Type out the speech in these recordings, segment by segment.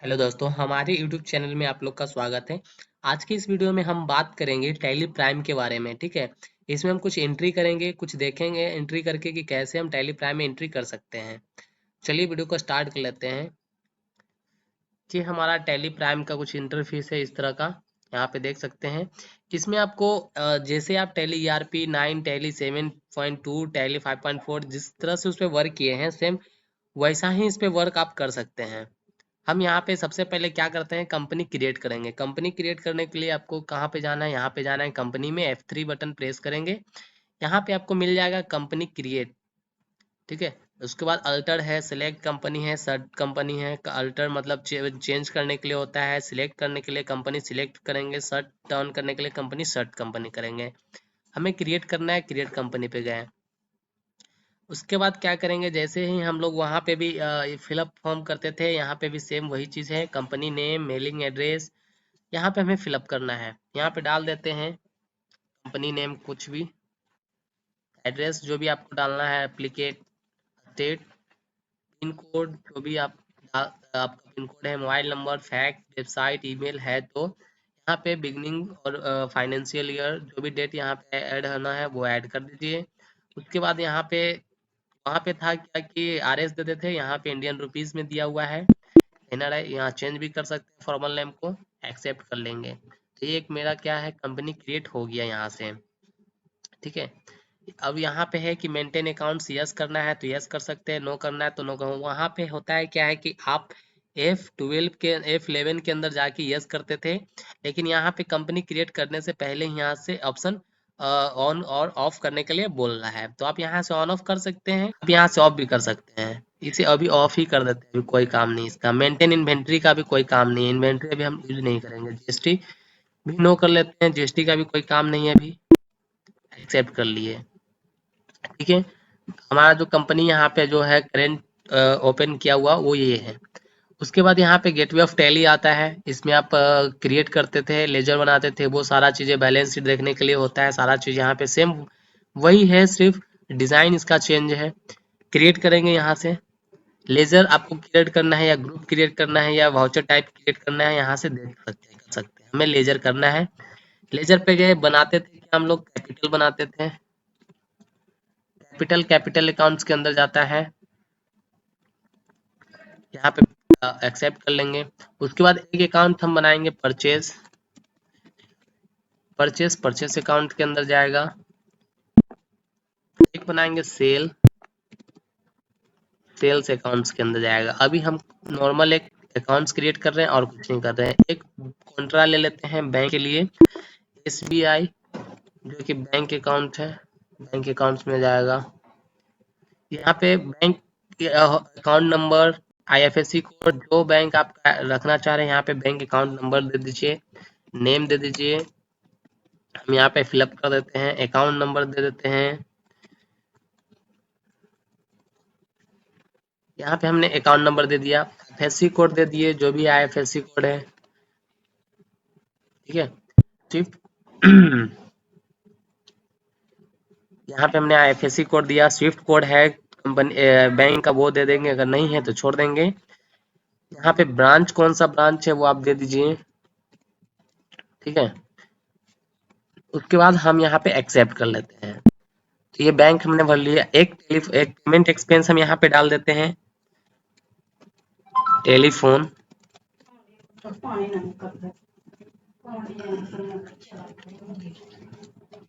Hello दोस्तों, हमारे YouTube channel में आप लोग का स्वागत है। आज की इस वीडियो में हम बात करेंगे टैली प्राइम के बारे में। ठीक है, इसमें हम कुछ एंट्री करेंगे, कुछ देखेंगे एंट्री करके कि कैसे हम टैली प्राइम में एंट्री कर सकते हैं। चलिए वीडियो को स्टार्ट कर लेते हैं। ये हमारा टैली प्राइम का कुछ इंटरफेस है इस तरह का। यहाँ पे देख सकते हैं। इसमें आपको जैसे आप टैली ERP 9, टैली 7.2, टैली 5.4 जिस तरह से उस पर वर्क किए हैं, सेम वैसा ही इस पे वर्क आप कर सकते हैं। हम यहाँ पे सबसे पहले क्या करते हैं, कंपनी क्रिएट करेंगे। कंपनी क्रिएट करने के लिए आपको कहाँ पे जाना है, यहाँ पे जाना है कंपनी में, F3 बटन प्रेस करेंगे। यहाँ पे आपको मिल जाएगा कंपनी क्रिएट। ठीक है, उसके बाद अल्टर है, सिलेक्ट कंपनी है, सर्ट कंपनी है। अल्टर मतलब चेंज करने के लिए होता है, सिलेक्ट करने के लिए कंपनी सिलेक्ट करेंगे, सर्ट टर्न करने के लिए कंपनी सर्ट कंपनी करेंगे। हमें क्रिएट करना है, क्रिएट कंपनी पे गए। उसके बाद क्या करेंगे, जैसे ही हम लोग वहाँ पे भी फिलअप फॉर्म करते थे, यहाँ पे भी सेम वही चीज़ है। कंपनी नेम, मेलिंग एड्रेस, यहाँ पे हमें फिलअप करना है। यहाँ पे डाल देते हैं कंपनी नेम, कुछ भी एड्रेस जो भी आपको डालना है, एप्लीकेट स्टेट, पिन कोड जो भी आपका पिन कोड है, mobile number, fact, website, email है तो यहाँ पे बिगनिंग और फाइनेंशियल ईयर जो भी डेट यहाँ पे ऐड होना है वो ऐड कर दीजिए। उसके बाद यहाँ पे वहाँ पे था क्या कि RS देते थे, यहाँ पे इंडियन रुपीस में दिया हुआ है। NRI यहाँ चेंज भी कर सकते हैं, फॉर्मल नेम को एक्सेप्ट कर लेंगे। तो ये एक मेरा क्या है, कंपनी क्रिएट हो गया यहाँ से। ठीक है, अब यहाँ पे है कि मेंटेन अकाउंट्स, यस करना है तो यस कर सकते हैं, नो करना है तो नो करो। वहाँ पे होता है क्या है कि आप F11 के अंदर जाके यस करते थे, लेकिन यहाँ पे कंपनी क्रिएट करने से पहले यहाँ से ऑप्शन ऑन और ऑफ करने के लिए बोल रहा है, तो आप यहाँ से ऑन ऑफ कर सकते हैं, आप यहाँ से ऑफ भी कर सकते हैं। इसे अभी ऑफ ही कर देते हैं, अभी कोई काम नहीं इसका। मेंटेन इन्वेंट्री का भी कोई काम नहीं है, इन्वेंट्री अभी हम यूज नहीं करेंगे। GST भी नो कर लेते हैं, GST का भी कोई काम नहीं है, अभी एक्सेप्ट कर लिए। ठीक है, हमारा जो कंपनी यहाँ पे जो है करेंट ओपन किया हुआ वो ये है। उसके बाद यहाँ पे गेटवे ऑफ टैली आता है, इसमें आप क्रिएट करते थे, लेजर बनाते थे, वो सारा चीज़ें बैलेंस शीट देखने के लिए होता है। सारा चीज़ यहाँ पे सेम वही है, सिर्फ डिज़ाइन इसका चेंज है। क्रिएट करेंगे यहाँ से, लेजर आपको क्रिएट करना है या ग्रुप क्रिएट करना है या वाउचर टाइप क्रिएट करना है, यहाँ से देख सकते हैं, कर सकते हैं। हमें लेजर करना है। लेजर पे गए, बनाते थे क्या हम लोग, कैपिटल बनाते थे। कैपिटल अकाउंट्स के अंदर जाता है, यहाँ पे एक्सेप्ट कर लेंगे। उसके बाद एक अकाउंट हम बनाएंगे परचेज, परचेज अकाउंट के अंदर जाएगा। एक बनाएंगे सेल्स अकाउंट्स के अंदर जाएगा। अभी हम नॉर्मल एक अकाउंट्स क्रिएट कर रहे हैं और कुछ नहीं कर रहे हैं। एक कॉन्ट्रा ले लेते हैं बैंक के लिए, SBI जो कि बैंक अकाउंट है, बैंक अकाउंट्स में जाएगा। यहाँ पे bank account number, IFSC code, जो बैंक आप रखना चाह रहे हैं यहाँ पे बैंक अकाउंट नंबर दे दीजिए, नेम दे दीजिए। हम यहाँ पे फिलअप कर देते हैं, अकाउंट नंबर दे देते हैं। यहाँ पे हमने अकाउंट नंबर दे दिया, IFSC कोड दे दिए, जो भी IFSC कोड है। ठीक है, स्विफ्ट यहाँ पे हमने IFSC कोड दिया, स्विफ्ट कोड है कंपनी बैंक का, वो दे देंगे, अगर नहीं है तो छोड़ देंगे। यहाँ पे ब्रांच, कौन सा ब्रांच है वो आप दे दीजिए। ठीक है, उसके बाद हम यहाँ पे एक्सेप्ट कर लेते हैं। तो ये बैंक हमने भर लिया। एक पेमेंट एक्सपेंस हम यहाँ पे डाल देते हैं, टेलीफोन।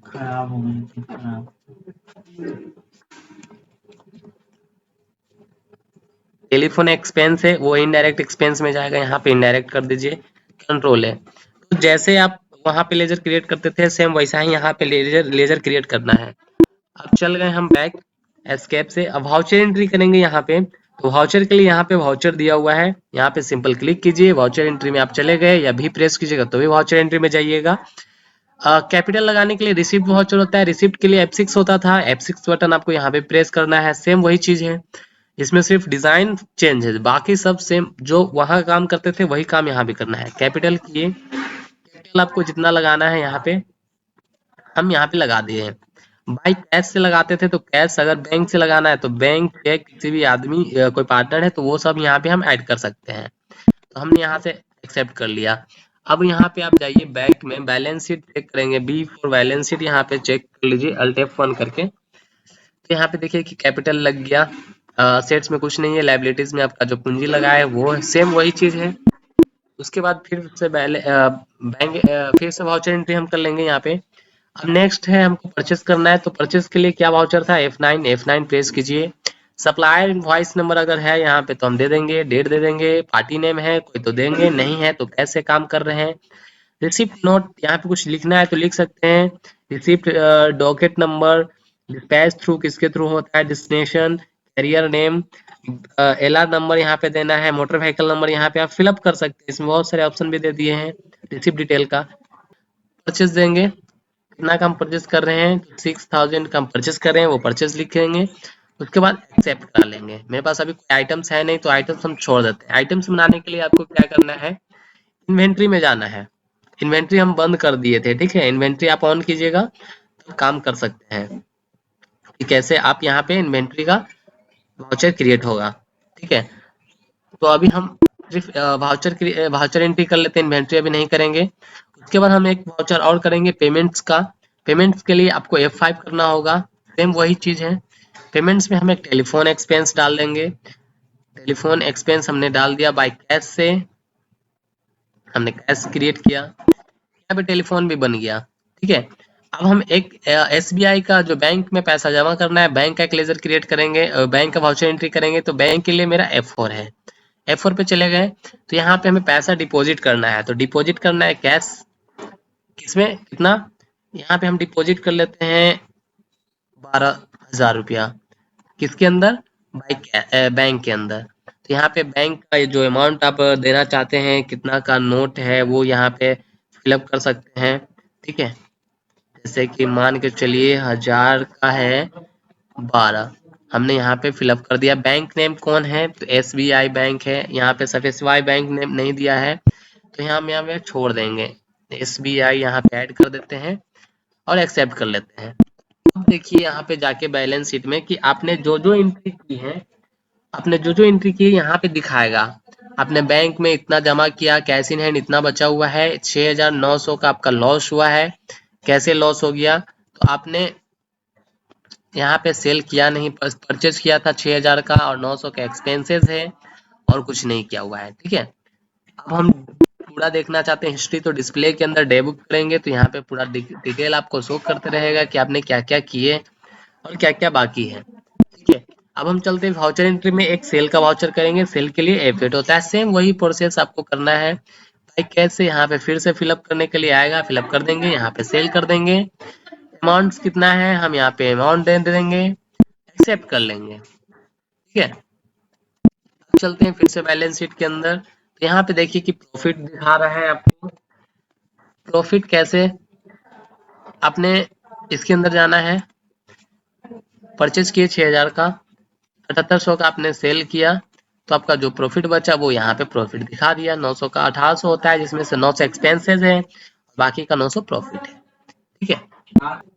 खराब हो गई, खराब। टेलीफोन एक्सपेंस है वो इनडायरेक्ट एक्सपेंस में जाएगा, यहाँ पे इनडायरेक्ट कर दीजिए, कंट्रोल है। तो जैसे आप वहाँ पे लेजर क्रिएट करते थे, सेम वैसा ही यहाँ पे लेजर क्रिएट करना है। अब चल गए हम बैक एस्केप से। अब वाउचर एंट्री करेंगे यहाँ पे। तो वाउचर के लिए यहाँ पे वाउचर दिया हुआ है, यहाँ पे सिंपल क्लिक कीजिए, वाउचर एंट्री में आप चले गए, या भी प्रेस कीजिएगा तो भी वाउचर एंट्री में जाइएगा। कैपिटल लगाने के लिए रिसिप्ट वाउचर होता है, रिसिप्ट के लिए F6 होता था, F6 बटन आपको यहाँ पे प्रेस करना है। सेम वही चीज है, इसमें सिर्फ डिजाइन चेंज है, बाकी सब सेम, जो वहां काम करते थे वही काम यहाँ भी करना है। कैपिटल किए, कैपिटल आपको जितना लगाना है यहाँ पे हम यहाँ पे लगा दिए हैं। भाई कैश से लगाते थे तो कैश, अगर बैंक से लगाना है तो बैंक, चेक, किसी भी आदमी कोई पार्टनर है तो वो सब यहाँ पे हम ऐड कर सकते हैं। तो हमने यहाँ से एक्सेप्ट कर लिया। अब यहाँ पे आप जाइए बैंक में, बैलेंस शीट चेक करेंगे, बी फॉर बैलेंस शीट यहाँ पे चेक कर लीजिए अल्ट F1 करके। तो यहाँ पे देखिए कि कैपिटल लग गया, सेट्स में कुछ नहीं है, लाइबिलिटीज में आपका जो पूंजी लगा है वो सेम वही चीज है। उसके बाद फिर से बैंक फिर से वाउचर एंट्री हम कर लेंगे यहाँ पे। अब नेक्स्ट है हमको परचेस करना है, तो परचेस के लिए क्या वाउचर था, F9 प्रेस कीजिए। सप्लायर इनवॉइस नंबर अगर है यहाँ पे तो हम दे देंगे, डेट दे देंगे, पार्टी नेम है कोई तो देंगे, नहीं है तो कैसे काम कर रहे हैं। रिसिप्ट नोट यहाँ पे कुछ लिखना है तो लिख सकते हैं, receipt docket number, dispatch through किसके थ्रू होता है, destination, carrier name, LR number यहाँ पे देना है, मोटर व्हीकल नंबर यहाँ पे आप फिलअप कर सकते हैं, इसमें बहुत सारे ऑप्शन भी दे दिए हैं रिसिप्ट डिटेल का। परचेस देंगे, कितना का हम परचेस कर रहे हैं, 6000 का हम परचेस कर रहे हैं, वो परचेस लिखेंगे। उसके बाद एक्सेप्ट करा लेंगे। मेरे पास अभी कोई आइटम्स है नहीं तो आइटम्स हम छोड़ देते हैं। आइटम्स बनाने के लिए आपको क्या करना है, इन्वेंट्री में जाना है। इन्वेंट्री हम बंद कर दिए थे, ठीक है, इन्वेंट्री आप ऑन कीजिएगा तो काम कर सकते हैं कि कैसे आप यहाँ पे इन्वेंट्री का वाउचर क्रिएट होगा, ठीक है। तो अभी हम सिर्फ वाउचर एंट्री कर लेते हैं, इन्वेंट्री अभी नहीं करेंगे। उसके बाद हम एक वाउचर और करेंगे पेमेंट्स का। पेमेंट्स के लिए आपको F5 करना होगा, सेम वही चीज है। पेमेंट्स में हम एक टेलीफोन एक्सपेंस डाल देंगे। टेलीफोन एक्सपेंस हमने डाल दिया, बाय कैश से हमने कैश क्रिएट किया, यहाँ पे टेलीफोन भी बन गया, ठीक है। अब हम एक SBI का जो बैंक में पैसा जमा करना है, बैंक का एक लेजर क्रिएट करेंगे, बैंक का वाउचर एंट्री करेंगे। तो बैंक के लिए मेरा F4 है, F4 पे चले गए तो यहाँ पे हमें पैसा डिपॉजिट करना है, तो डिपॉजिट करना है कैश, किसमें कितना, यहाँ पे हम डिपॉजिट कर लेते हैं 12,000 रुपया, किसके अंदर, बैंक के अंदर। तो यहाँ पे बैंक का जो अमाउंट आप देना चाहते हैं, कितना का नोट है वो यहाँ पे फिलअप कर सकते हैं, ठीक है। जैसे कि मान के चलिए 1000 का है 12, हमने यहाँ पे फिलअप कर दिया। बैंक नेम कौन है, तो SBI बैंक है, यहाँ पे SBI बैंक नेम नहीं दिया है तो यहाँ पे छोड़ देंगे, SBI यहाँ पे ऐड कर देते हैं और एक्सेप्ट कर लेते हैं। अब देखिए यहाँ पे जाके बैलेंस शीट में कि आपने जो जो एंट्री की है, आपने जो जो एंट्री की है यहाँ पे दिखाएगा। आपने बैंक में इतना जमा किया, कैश इन हैंड इतना बचा हुआ है, 6900 का आपका लॉस हुआ है। कैसे लॉस हो गया, तो आपने यहाँ पे सेल किया नहीं, परचेज किया था 6000 का और 900 का एक्सपेंसेस है और कुछ नहीं किया हुआ है, ठीक है। अब हम पूरा देखना चाहते हैं हिस्ट्री, तो डिस्प्ले के अंदर डेब्यूट करेंगे तो यहाँ पे पूरा डिटेल आपको शो करते रहेगा कि आपने क्या क्या किए और क्या क्या बाकी है, ठीक है। अब हम चलते हैं वाउचर एंट्री में, एक सेल का वाउचर करेंगे, सेल के लिए F8 होता है, सेम वही प्रोसेस आपको करना है। भाई कैसे, यहाँ पे फिर से फिलअप करने के लिए आएगा, फिलअप कर देंगे, यहाँ पे सेल कर देंगे, अमाउंट कितना है हम यहाँ पे अमाउंट दे देंगे, एक्सेप्ट कर लेंगे, ठीक है। चलते हैं फिर से बैलेंस शीट के अंदर, तो यहाँ पे देखिए कि प्रॉफिट दिखा रहा है आपको। प्रॉफिट कैसे, आपने इसके अंदर जाना है, परचेज किए 6000 का, 7800 का आपने सेल किया, तो आपका जो प्रॉफिट बचा वो यहाँ पे प्रॉफिट दिखा दिया। 900 का 1800 होता है, जिसमें से 900 एक्सपेंसेस है, बाकी का 900 प्रॉफिट है, ठीक है।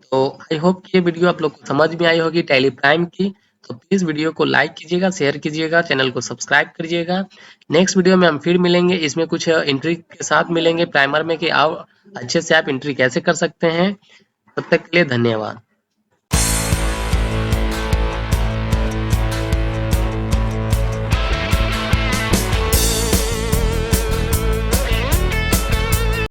तो आई होप कि ये वीडियो आप लोग को समझ में आई होगी टैली प्राइम की। तो प्लीज वीडियो को लाइक कीजिएगा, शेयर कीजिएगा, चैनल को सब्सक्राइब करिएगा। नेक्स्ट वीडियो में हम फिर मिलेंगे, इसमें कुछ एंट्री के साथ मिलेंगे प्राइमर में कि आप अच्छे से आप एंट्री कैसे कर सकते हैं। तब तक के लिए धन्यवाद।